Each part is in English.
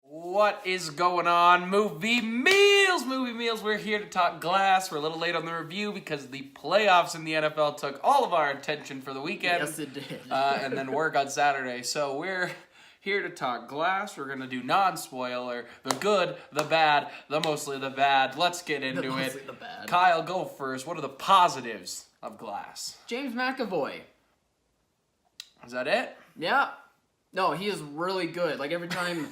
What is going on, Movie Meals? Movie Meals, we're here to talk Glass. We're a little late on the review because the playoffs in the NFL took all of our attention for the weekend. Yes, it did. And then work on Saturday. So we're here to talk Glass. We're going to do non-spoiler, the good, the bad, the mostly the bad. Let's get into it. Mostly the bad. Kyle, go first. What are the positives of Glass? James McAvoy. Is that it? Yeah. No, he is really good. Like, every time...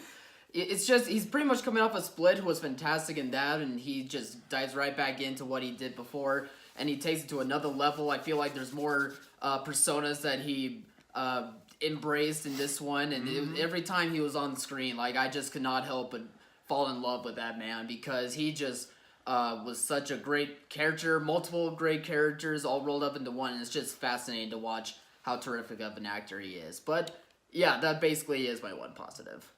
It's just, he's pretty much coming off a Split, who was fantastic in that, and he just dives right back into what he did before, and he takes it to another level. I feel like there's more personas that he embraced in this one, and every time he was on the screen, like, I just could not help but fall in love with that man, because he just was such a great character, multiple great characters all rolled up into one, and it's just fascinating to watch how terrific of an actor he is. But, yeah, that basically is my one positive.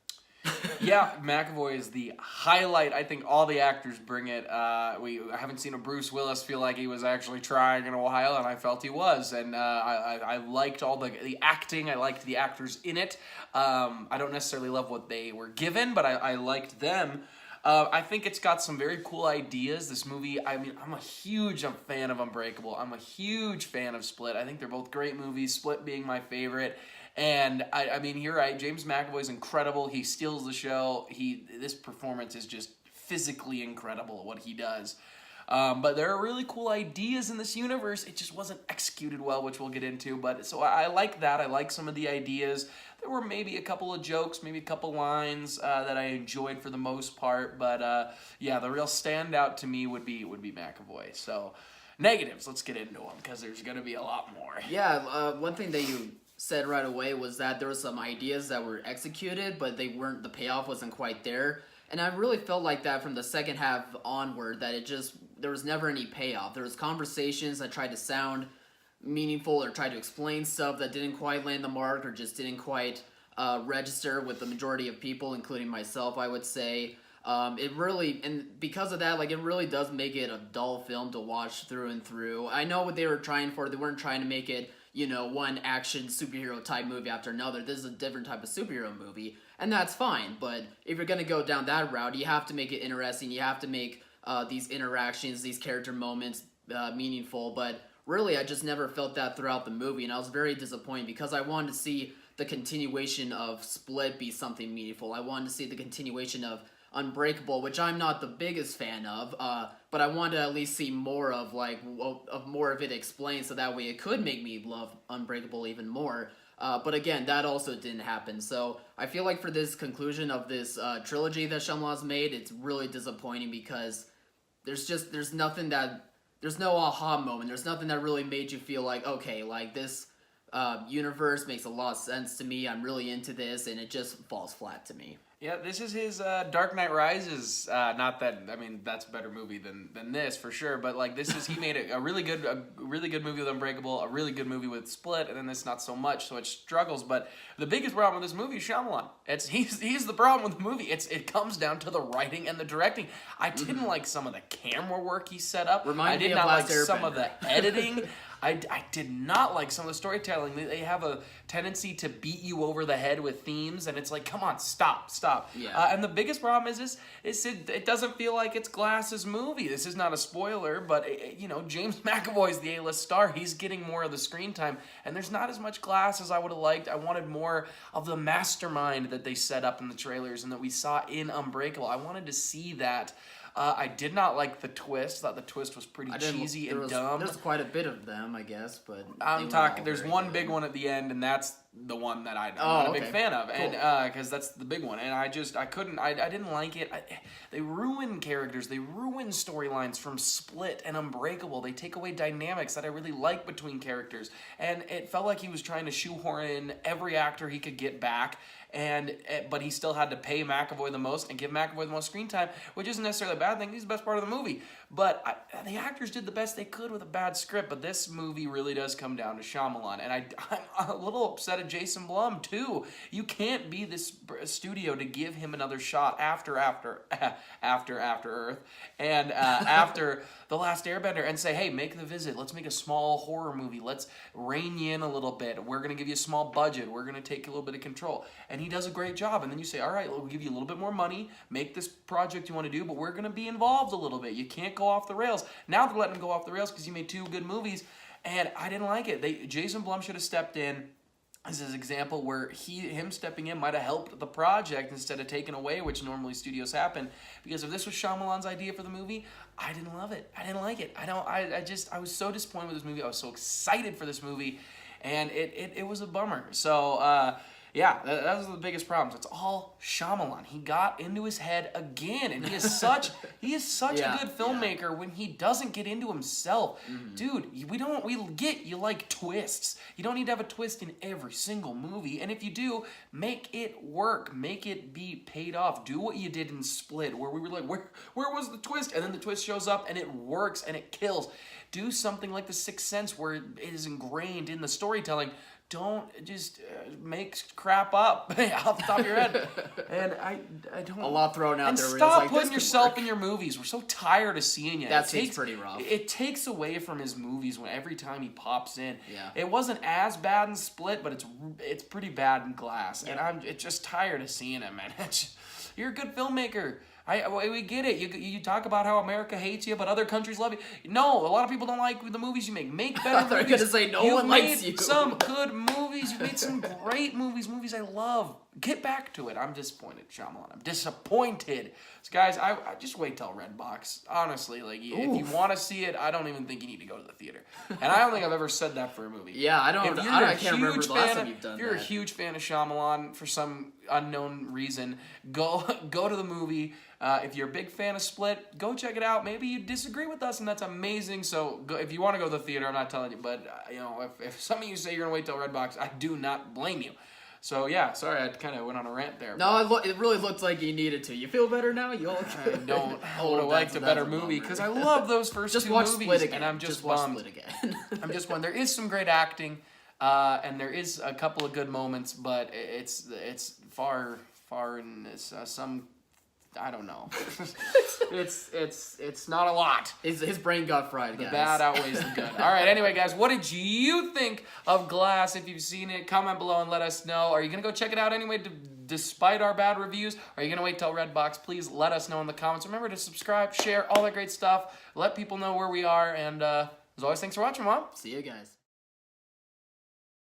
Yeah, McAvoy is the highlight. I think all the actors bring it. I haven't seen a Bruce Willis feel like he was actually trying in a while, and I felt he was. And I liked all the acting. I liked the actors in it. I don't necessarily love what they were given, but I liked them. I think it's got some very cool ideas. This movie, I mean, I'm a huge fan of Unbreakable. I'm a huge fan of Split. I think they're both great movies, Split being my favorite. And, I mean, you're right, James McAvoy's incredible. He steals the show. This performance is just physically incredible at what he does. But there are really cool ideas in this universe. It just wasn't executed well, which we'll get into. But so I like that. I like some of the ideas. There were maybe a couple of jokes, maybe a couple lines that I enjoyed for the most part. But, yeah, the real standout to me would be McAvoy. So, negatives, let's get into them, because there's going to be a lot more. Yeah, one thing that you said right away was that there were some ideas that were executed, but the payoff wasn't quite there. And I really felt like that from the second half onward, that there was never any payoff. There was conversations that tried to sound meaningful or tried to explain stuff that didn't quite land the mark or just didn't quite register with the majority of people, including myself, I would say. And because of that, like, it really does make it a dull film to watch through and through. I know what they were trying for. They weren't trying to make it, one action superhero type movie after another. This is a different type of superhero movie, and that's fine. But if you're going to go down that route, you have to make it interesting. You have to make these interactions, these character moments meaningful. But really, I just never felt that throughout the movie, and I was very disappointed because I wanted to see the continuation of Split be something meaningful. I wanted to see the continuation of Unbreakable, which I'm not the biggest fan of, but I wanted to at least see more of more of it explained, so that way it could make me love Unbreakable even more. But again, that also didn't happen. So I feel like for this conclusion of this trilogy that Shyamalan's made, it's really disappointing because there's no aha moment. There's nothing that really made you feel like, okay, like this universe makes a lot of sense to me. I'm really into this, and it just falls flat to me. Yeah, this is his Dark Knight Rises. Not that, I mean, that's a better movie than this for sure. But like, he made a really good movie with Unbreakable, a really good movie with Split, and then this not so much, so it struggles. But the biggest problem with this movie is Shyamalan. He's the problem with the movie. It comes down to the writing and the directing. I didn't like some of the camera work he set up. I did not like some of the editing. I did not like some of the storytelling. They have a tendency to beat you over the head with themes, and it's like, come on, stop. Yeah. And the biggest problem is it doesn't feel like it's Glass's movie. This is not a spoiler, but James McAvoy's the A-list star. He's getting more of the screen time, and there's not as much Glass as I would have liked. I wanted more of the mastermind that they set up in the trailers and that we saw in Unbreakable. I wanted to see that. I did not like the twist. Thought the twist was pretty cheesy and dumb. There's quite a bit of them, I guess, but I'm talking. There's one big one at the end, and that's the one that I'm not a big fan of, cool. And because that's the big one, and I didn't like it. They ruin characters, they ruin storylines from Split and Unbreakable. They take away dynamics that I really like between characters, and it felt like he was trying to shoehorn in every actor he could get back. But he still had to pay McAvoy the most and give McAvoy the most screen time, which isn't necessarily a bad thing. He's the best part of the movie. But the actors did the best they could with a bad script. But this movie really does come down to Shyamalan. And I'm a little upset at of Jason Blum too. You can't be this studio to give him another shot after Earth and after The Last Airbender and say, hey, make The Visit. Let's make a small horror movie. Let's rein you in a little bit. We're going to give you a small budget. We're going to take a little bit of control. And he does a great job. And then you say, all right, we'll give you a little bit more money. Make this project you want to do, but we're going to be involved a little bit. You can't go off the rails. Now they're letting him go off the rails because he made 2 good movies. And I didn't like it. Jason Blum should have stepped in. This is an example where him stepping in might have helped the project instead of taking away, which normally studios happen. Because if this was Shyamalan's idea for the movie, I didn't love it. I didn't like it. I was so disappointed with this movie. I was so excited for this movie, and it was a bummer. So yeah, that was the biggest problem. It's all Shyamalan. He got into his head again, and he is such a good filmmaker when he doesn't get into himself. Dude, we get you like twists. You don't need to have a twist in every single movie, and if you do, make it work. Make it be paid off. Do what you did in Split, where we were like, where was the twist? And then the twist shows up, and it works, and it kills. Do something like The Sixth Sense, where it is ingrained in the storytelling. Don't just make crap up off the top of your head. And I don't... A lot thrown out and there. Stop like, putting yourself in your movies. We're so tired of seeing you. That seems pretty rough. It takes away from his movies when every time he pops in. Yeah. It wasn't as bad in Split, but it's pretty bad in Glass. Yeah. And I'm just tired of seeing him, man. You're a good filmmaker. We get it. You talk about how America hates you, but other countries love you. No, a lot of people don't like the movies you make. Make better movies. They're going to say no one likes you. Some good movies. You've made some great movies I love. Get back to it. I'm disappointed, Shyamalan. I'm disappointed. So guys, I just wait till Redbox. Honestly, like if you want to see it, I don't even think you need to go to the theater. And I don't think I've ever said that for a movie. Yeah, I can't remember the last time you've done that. If you're a huge fan of Shyamalan for some unknown reason, go to the movie. If you're a big fan of Split, go check it out. Maybe you disagree with us, and that's amazing. So if you want to go to the theater, I'm not telling you, but if some of you say you're gonna wait till Redbox, I do not blame you. So yeah, sorry, I kind of went on a rant there. No, it really looked like you needed to. You feel better now? You I don't. I would have liked a better movie because I love those first just 2 watch movies, Split again. And I'm just watch bummed. Split again. I'm just bummed. There is some great acting, and there is a couple of good moments, but it's far in some. I don't know. it's not a lot. His brain got fried, guys. The bad outweighs the good. All right, anyway, guys, what did you think of Glass? If you've seen it, comment below and let us know. Are you going to go check it out anyway, despite our bad reviews? Are you going to wait till Redbox? Please let us know in the comments. Remember to subscribe, share, all that great stuff. Let people know where we are. And as always, thanks for watching, Mom. See you guys.